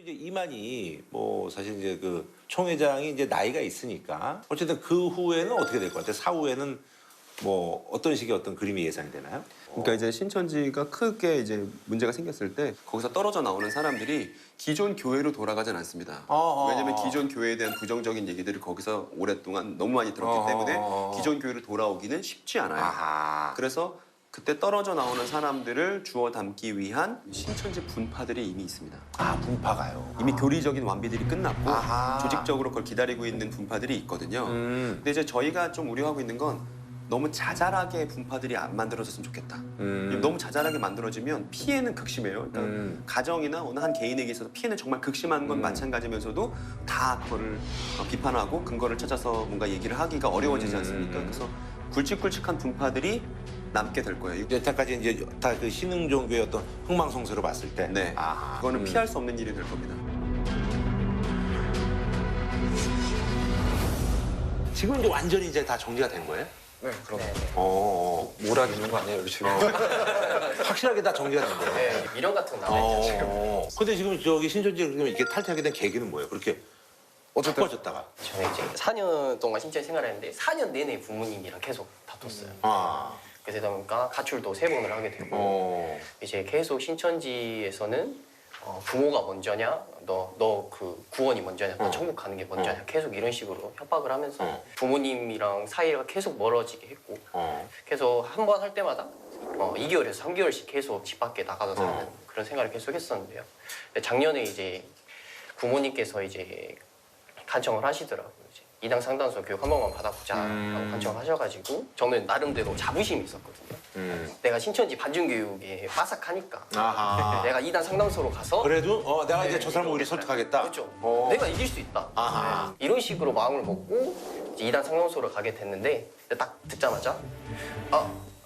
이제 이만희 뭐 사실 이제 그 총회장이 이제 나이가 있으니까 어쨌든 그 후에는 어떻게 될 것 같아요? 사후에는 뭐 어떤 식의 어떤 그림이 예상이 되나요? 그러니까 이제 신천지가 크게 이제 문제가 생겼을 때 거기서 떨어져 나오는 사람들이 기존 교회로 돌아가진 않습니다. 왜냐하면 기존 교회에 대한 부정적인 얘기들을 거기서 오랫동안 너무 많이 들었기 때문에 기존 교회로 돌아오기는 쉽지 않아요. 아하. 그래서 그때 떨어져 나오는 사람들을 주워 담기 위한 신천지 분파들이 이미 있습니다. 아 분파가요. 이미 교리적인 완비들이 끝났고 아하. 조직적으로 그걸 기다리고 있는 분파들이 있거든요. 근데 이제 저희가 좀 우려하고 있는 건 너무 자잘하게 분파들이 안 만들어졌으면 좋겠다. 너무 자잘하게 만들어지면 피해는 극심해요. 그러니까 가정이나 어느 한 개인에게 있어서 피해는 정말 극심한 건 마찬가지면서도 다 그거를 비판하고 근거를 찾아서 뭔가 얘기를 하기가 어려워지지 않습니까? 그래서 굵직굵직한 분파들이 남게 될 거예요. 여태까지 이제 다 그 신흥 종교의 어떤 흥망성쇠로 봤을 때. 네, 아하. 그거는 피할 수 없는 일이 될 겁니다. 지금 이제 완전히 이제 다 정리가 된 거예요? 네, 그럼 어. 있는 거 아니에요, 여기 지금? 확실하게 다 정리가 된 거예요. 네, 미련 같은 거 남아있죠, 지금. 근데 지금 저기 신천지 이렇게 탈퇴하게 된 계기는 뭐예요? 그렇게 어쨌든 바빠졌다가. 저는 이제 4년 동안 신천지 생활했는데 4년 내내 부모님이랑 계속 다퉜어요. 아. 그러다 보니까 가출도 3번을 하게 되고 이제 계속 신천지에서는 부모가 먼저냐, 너 그 구원이 먼저냐, 나 천국 가는 게 먼저냐, 계속 이런 식으로 협박을 하면서 부모님이랑 사이가 계속 멀어지게 했고 계속 한 번 할 때마다 2개월에서 3개월씩 계속 집 밖에 나가서 사는 그런 생활을 계속 했었는데요. 근데 작년에 이제 부모님께서 이제 간청을 하시더라고요. 이제 이당 상담소 교육 한 번만 받아보자라고 간청을 하셔가지고 저는 나름대로 자부심이 있었거든요. 내가 신천지 반중교육에 빠삭하니까 아하. 내가 이단 상담소로 가서 그래도 내가 이제 저 사람을 오히려 설득하겠다. 그렇죠. 내가 이길 수 있다. 아하. 네. 이런 식으로 마음을 먹고 이제 이단 상담소로 가게 됐는데 딱 듣자마자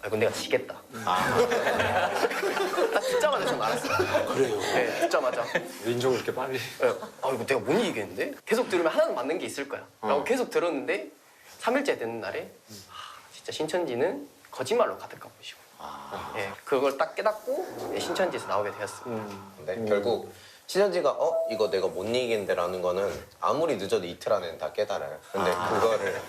이건 내가 지겠다. 딱 듣자마자 전 알았어요. 그래요. 네, 듣자마자. 인종을 이렇게 빨리. 네, 이거 내가 못 이기겠는데? 계속 들으면 하나는 맞는 게 있을 거야. 라고 계속 들었는데 3일째 되는 날에 진짜 신천지는 거짓말로 가득한 곳이고. 예, 그걸 딱 깨닫고 신천지에서 나오게 되었습니다. 근데 결국 신천지가 이거 내가 못 이긴다라는 거는 아무리 늦어도 이틀 안에는 다 깨달아요. 근데 그거를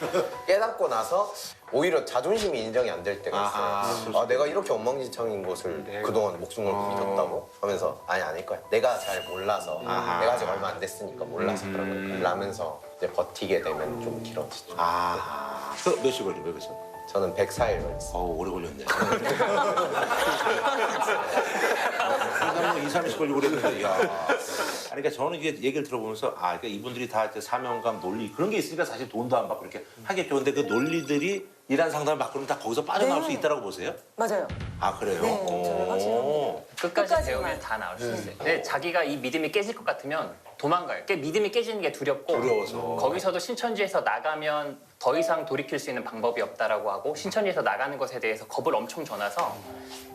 깨닫고 나서 오히려 자존심이 인정이 안 될 때가 있어요. 내가 이렇게 엉망진창인 것을 그동안 목숨 걸고 믿었다고 하면서 아닐 거야. 내가 잘 몰라서 내가 아직 얼마 안 됐으니까 몰라서 그런 걸 라면서 이제 버티게 되면 좀 길어지죠. 그 몇 시 걸린 거예요, 그래서? 저는 104일 걸렸어요. 오래 걸렸네. 그냥 뭐 2, 30일 걸리고 그랬는데, 야. 아니, 그러니까 저는 이게 얘기를 들어보면서, 그러니까 이분들이 다 이제 사명감, 논리, 그런 게 있으니까 사실 돈도 안 받고 이렇게 하겠죠. 근데 그 논리들이 일한 상담을 받고는 다 거기서 빠져나올 수 있다고 보세요? 맞아요. 아, 그래요? 네, 저는 확실합니다. 끝까지 끝까지만. 배우면 다 나올 수 있어요. 근데 자기가 이 믿음이 깨질 것 같으면 도망가요. 믿음이 깨지는 게 두렵고 두려워서. 거기서도 신천지에서 나가면 더 이상 돌이킬 수 있는 방법이 없다라고 하고 신천지에서 나가는 것에 대해서 겁을 엄청 줘놔서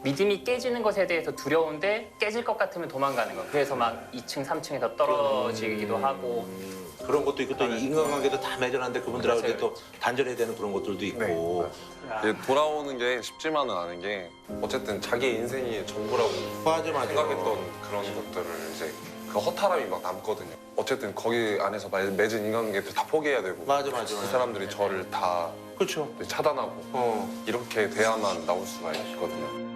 믿음이 깨지는 것에 대해서 두려운데 깨질 것 같으면 도망가는 거예요. 그래서 막 2층, 3층에서 떨어지기도 하고 그런 것도 있고 또 인간관계도 다 맺어놨는데 그분들하고 이렇게 또 단절해야 되는 그런 것들도 있고. 돌아오는 게 쉽지만은 않은 게 어쨌든 자기 인생이 전부라고 맞아. 생각했던 그런 것들을 이제 그 허탈함이 막 남거든요. 어쨌든 거기 안에서 맺은 인간관계들 다 포기해야 되고 맞아. 그 사람들이 저를 다 그렇죠. 차단하고 이렇게 돼야만 나올 수가 있거든요.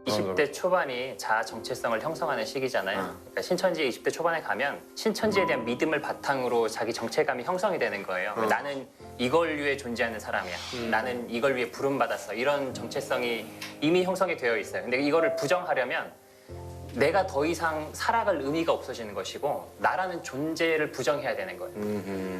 이십 대 초반이 자아 정체성을 형성하는 시기잖아요. 그러니까 신천지 20대 초반에 가면 신천지에 대한 믿음을 바탕으로 자기 정체감이 형성이 되는 거예요. 나는 이걸 위해 존재하는 사람이야. 나는 이걸 위해 부름받았어. 이런 정체성이 이미 형성이 되어 있어요. 근데 이거를 부정하려면 내가 더 이상 살아갈 의미가 없어지는 것이고 나라는 존재를 부정해야 되는 거예요.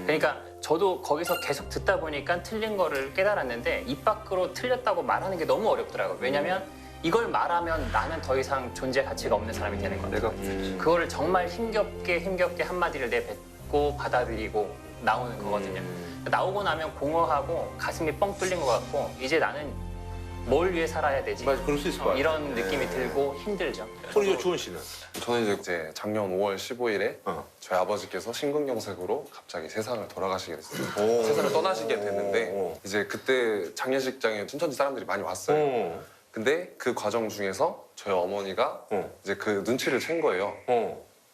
그러니까 저도 거기서 계속 듣다 보니까 틀린 거를 깨달았는데 입 밖으로 틀렸다고 말하는 게 너무 어렵더라고요. 왜냐면 이걸 말하면 나는 더 이상 존재 가치가 없는 사람이 되는 거예요. 그거를 정말 힘겹게 한마디를 내뱉고 받아들이고 나오는 거거든요. 나오고 나면 공허하고 가슴이 뻥 뚫린 것 같고 이제 나는 뭘 위해 살아야 되지? 맞아, 그럴 수 있을 것 같아요. 이런 느낌이 들고 힘들죠. 우리 주원 씨는? 저는 이제 작년 5월 15일에 어. 저희 아버지께서 심근경색으로 갑자기 세상을 돌아가시게 됐어요. 세상을 떠나시게 됐는데 오. 이제 그때 장례식장에 춘천지 사람들이 많이 왔어요. 근데 그 과정 중에서 저희 어머니가 이제 그 눈치를 챈 거예요.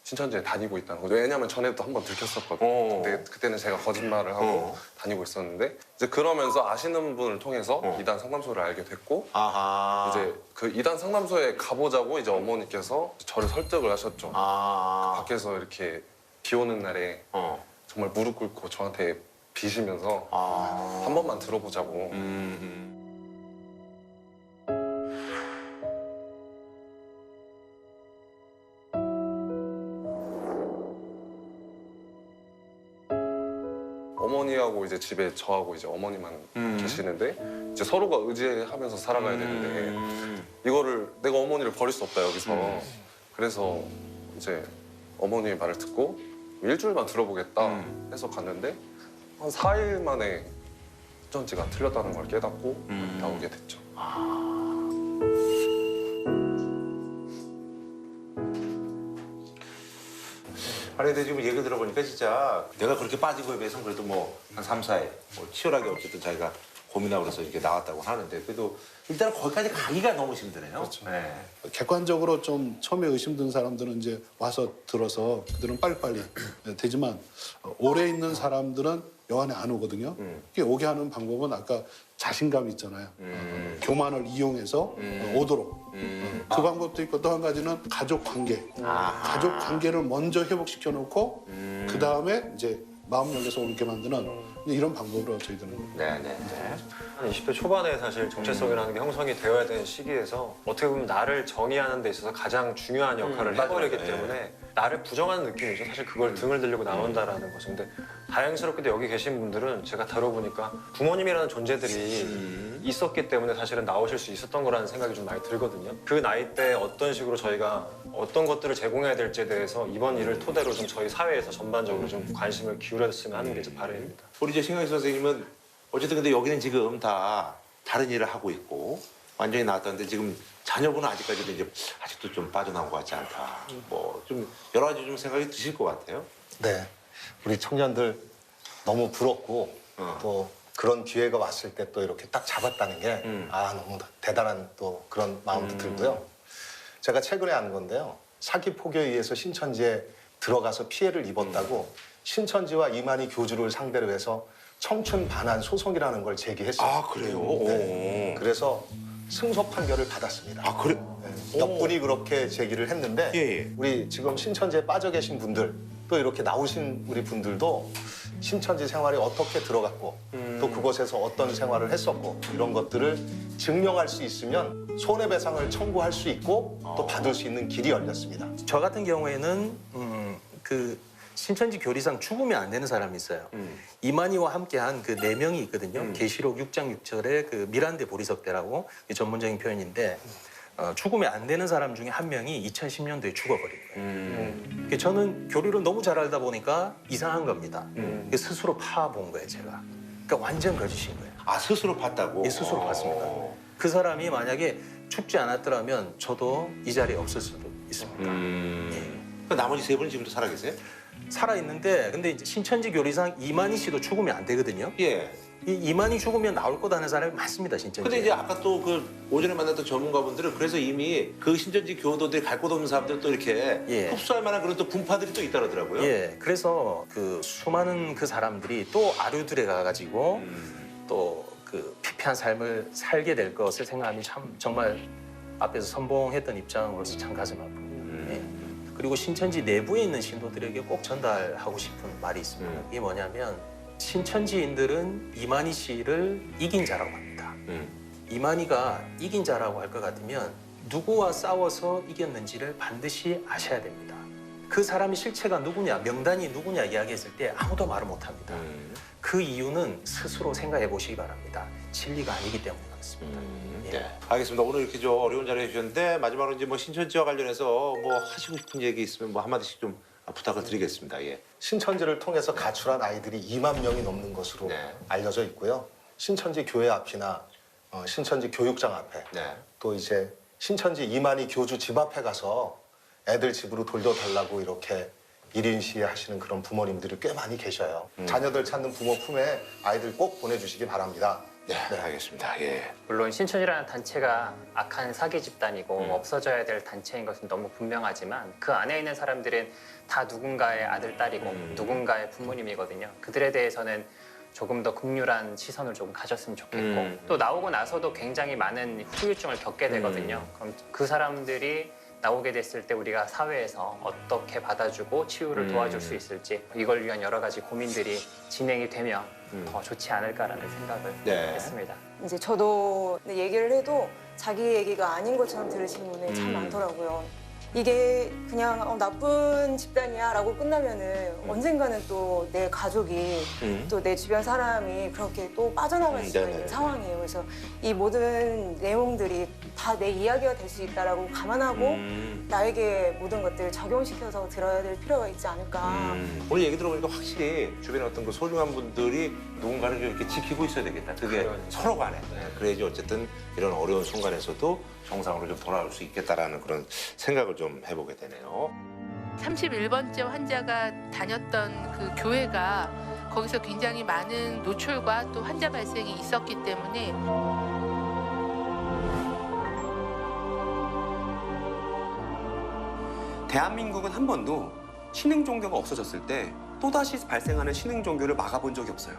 신천지에 다니고 있다는 거죠. 왜냐면 전에도 한번 들켰었거든요. 근데 그때는 제가 거짓말을 하고 다니고 있었는데 이제 그러면서 아시는 분을 통해서 이단 상담소를 알게 됐고 아하. 이제 그 이단 상담소에 가보자고 이제 어머니께서 저를 설득을 하셨죠. 아. 밖에서 이렇게 비 오는 날에 정말 무릎 꿇고 저한테 비시면서 한 번만 들어보자고. 어머니하고 이제 집에 저하고 이제 어머니만 계시는데 이제 서로가 의지하면서 살아가야 되는데 이거를 내가 어머니를 버릴 수 없다 여기서 그래서 이제 어머니의 말을 듣고 일주일만 들어보겠다 해서 갔는데 한 4일 만에 신천지가 틀렸다는 걸 깨닫고 나오게 됐죠. 아니 근데 지금 얘기 들어보니까 진짜 내가 그렇게 빠지고에 비해서는 그래도 뭐 한 3, 4일 뭐 치열하게 어쨌든 자기가 고민하고 그래서 이렇게 나왔다고 하는데 그래도 일단은 거기까지 가기가 너무 힘드네요. 그렇죠. 네. 객관적으로 좀 처음에 의심든 사람들은 이제 와서 들어서 그들은 빨리빨리 되지만 오래 있는 사람들은 여간에 안 오거든요. 이게 오게 하는 방법은 아까 자신감 있잖아요. 교만을 이용해서 오도록. 그 방법도 있고 또 한 가지는 가족 관계. 가족 관계를 먼저 회복시켜 놓고 그 다음에 이제 마음 열려서 오게 만드는 이런 방법으로 저희들은 네네. 한 20대 초반에 사실 정체성이라는 게 형성이 되어야 되는 시기에서 어떻게 보면 나를 정의하는 데 있어서 가장 중요한 역할을 해버리기 때문에 나를 부정하는 느낌이죠. 사실 그걸 등을 들려고 나온다라는 거죠. 근데 다행스럽게도 여기 계신 분들은 제가 다뤄보니까 부모님이라는 존재들이 있었기 때문에 사실은 나오실 수 있었던 거라는 생각이 좀 많이 들거든요. 그 나이 때 어떤 식으로 저희가 어떤 것들을 제공해야 될지에 대해서 이번 일을 토대로 좀 저희 사회에서 전반적으로 좀 관심을 기울였으면 하는 게 제 바람입니다. 우리 이제 신강희 선생님은 어쨌든 근데 여기는 지금 다 다른 일을 하고 있고 완전히 나왔다는데 지금 자녀분은 아직까지도 이제 아직도 좀 빠져나온 것 같지 않다. 뭐 좀 여러 가지 좀 생각이 드실 것 같아요. 네, 우리 청년들 너무 부럽고 또 그런 기회가 왔을 때 또 이렇게 딱 잡았다는 게 너무 대단한 또 그런 마음도 들고요. 제가 최근에 안 건데요. 사기 폭여에 의해서 신천지에 들어가서 피해를 입었다고 신천지와 이만희 교주를 상대로 해서 청춘 반환 소송이라는 걸 제기했어요. 아 그래요? 네. 그래서 승소 판결을 받았습니다. 아 그래? 네. 덕분이 그렇게 제기를 했는데 예. 우리 지금 신천지에 빠져 계신 분들 또 이렇게 나오신 우리 분들도 신천지 생활이 어떻게 들어갔고 또 그곳에서 어떤 생활을 했었고 이런 것들을 증명할 수 있으면 손해배상을 청구할 수 있고 또 받을 수 있는 길이 열렸습니다. 저 같은 경우에는 그 신천지 교리상 죽으면 안 되는 사람이 있어요. 이만희와 함께한 그 4명이 있거든요. 계시록 6장 6절에 그 미란데 보리석대라고 전문적인 표현인데 죽으면 안 되는 사람 중에 한 명이 2010년도에 죽어버린 거예요. 저는 교리를 너무 잘 알다 보니까 이상한 겁니다. 스스로 파본 거예요, 제가. 그러니까 완전 거짓인 거예요. 아 스스로 봤다고? 예, 스스로 봤습니다. 그 사람이 만약에 죽지 않았더라면 저도 이 자리에 없을 수도 있습니다. 그 나머지 3분은 지금도 살아계세요? 살아있는데 근데 이제 신천지 교리상 이만희 씨도 죽으면 안 되거든요. 예. 이만희 죽으면 나올 거다는 사람이 많습니다, 신천지. 근데 이제 아까 또 그 오전에 만났던 전문가분들은 그래서 이미 그 신천지 교도들이 갈 곳 없는 사람들 또 이렇게 예. 흡수할 만한 그런 또 분파들이 또 있다 그러더라고요. 예, 그래서 그 수많은 그 사람들이 또 아류들에 가가지고 또 그 피폐한 삶을 살게 될 것을 생각하면 참 정말 앞에서 선봉했던 입장으로서 참 가슴 아픕니다. 예. 그리고 신천지 내부에 있는 신도들에게 꼭 전달하고 싶은 말이 있습니다. 이게 뭐냐면 신천지인들은 이만희 씨를 이긴 자라고 합니다. 이만희가 이긴 자라고 할 것 같으면 누구와 싸워서 이겼는지를 반드시 아셔야 됩니다. 그 사람의 실체가 누구냐, 명단이 누구냐 이야기했을 때 아무도 말을 못합니다. 그 이유는 스스로 생각해 보시기 바랍니다. 진리가 아니기 때문에 그렇습니다. 예. 네. 알겠습니다. 오늘 이렇게 좀 어려운 자리에 해주셨는데 마지막으로 이제 뭐 신천지와 관련해서 뭐 하시고 싶은 얘기 있으면 뭐 한마디씩 좀 부탁을 드리겠습니다. 예. 신천지를 통해서 가출한 아이들이 2만 명이 넘는 것으로 네. 알려져 있고요. 신천지 교회 앞이나 신천지 교육장 앞에 네. 또 이제 신천지 이만희 교주 집 앞에 가서 애들 집으로 돌려달라고 이렇게 1인 시위 하시는 그런 부모님들이 꽤 많이 계셔요. 자녀들 찾는 부모 품에 아이들 꼭 보내주시기 바랍니다. 네, 알겠습니다. 예. 물론 신천지라는 단체가 악한 사기 집단이고 없어져야 될 단체인 것은 너무 분명하지만 그 안에 있는 사람들은 다 누군가의 아들, 딸이고 누군가의 부모님이거든요. 그들에 대해서는 조금 더 긍휼한 시선을 조금 가졌으면 좋겠고 또 나오고 나서도 굉장히 많은 후유증을 겪게 되거든요. 그럼 그 사람들이 나오게 됐을 때 우리가 사회에서 어떻게 받아주고 치유를 도와줄 수 있을지 이걸 위한 여러 가지 고민들이 진행이 되면 더 좋지 않을까라는 생각을 네. 했습니다. 이제 저도 얘기를 해도 자기 얘기가 아닌 것처럼 들으시는 분들이 참 많더라고요. 이게 그냥 나쁜 집단이야라고 끝나면은 언젠가는 또 내 가족이 또 내 주변 사람이 그렇게 또 빠져나갈 수가 있는 상황이에요. 그래서 이 모든 내용들이 다 내 이야기가 될 수 있다라고 감안하고 나에게 모든 것들을 적용시켜서 들어야 될 필요가 있지 않을까. 오늘 얘기 들어보니까 확실히 주변에 어떤 그 소중한 분들이 누군가를 좀 이렇게 지키고 있어야 되겠다. 그게 서로 간에. 그래야지 어쨌든 이런 어려운 순간에서도 정상으로 좀 돌아올 수 있겠다라는 그런 생각을 좀 해보게 되네요. 31번째 환자가 다녔던 그 교회가 거기서 굉장히 많은 노출과 또 환자 발생이 있었기 때문에 대한민국은 한 번도 신흥 종교가 없어졌을 때 또다시 발생하는 신흥 종교를 막아본 적이 없어요.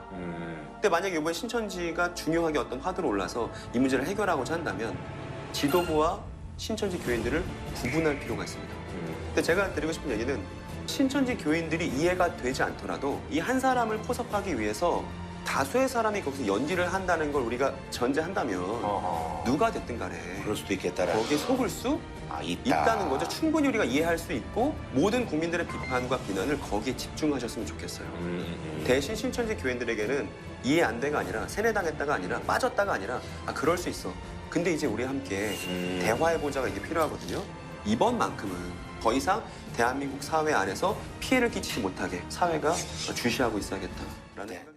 근데 만약에 이번에 신천지가 중요하게 어떤 화두로 올라서 이 문제를 해결하고자 한다면 지도부와 신천지 교인들을 구분할 필요가 있습니다. 근데 제가 드리고 싶은 얘기는 신천지 교인들이 이해가 되지 않더라도 이 한 사람을 포섭하기 위해서 다수의 사람이 거기서 연기를 한다는 걸 우리가 전제한다면 누가 됐든 간에 그럴 수도 있겠다라는. 거기에 속을 수 있다. 있다는 거죠. 충분히 우리가 이해할 수 있고 모든 국민들의 비판과 비난을 거기에 집중하셨으면 좋겠어요. 대신 신천지 교인들에게는 이해 안 돼가 아니라 세뇌당했다가 아니라 빠졌다가 아니라 그럴 수 있어. 근데 이제 우리 함께 대화해보자가 이게 필요하거든요. 이번만큼은 더 이상 대한민국 사회 안에서 피해를 끼치지 못하게 사회가 주시하고 있어야겠다라는 생각.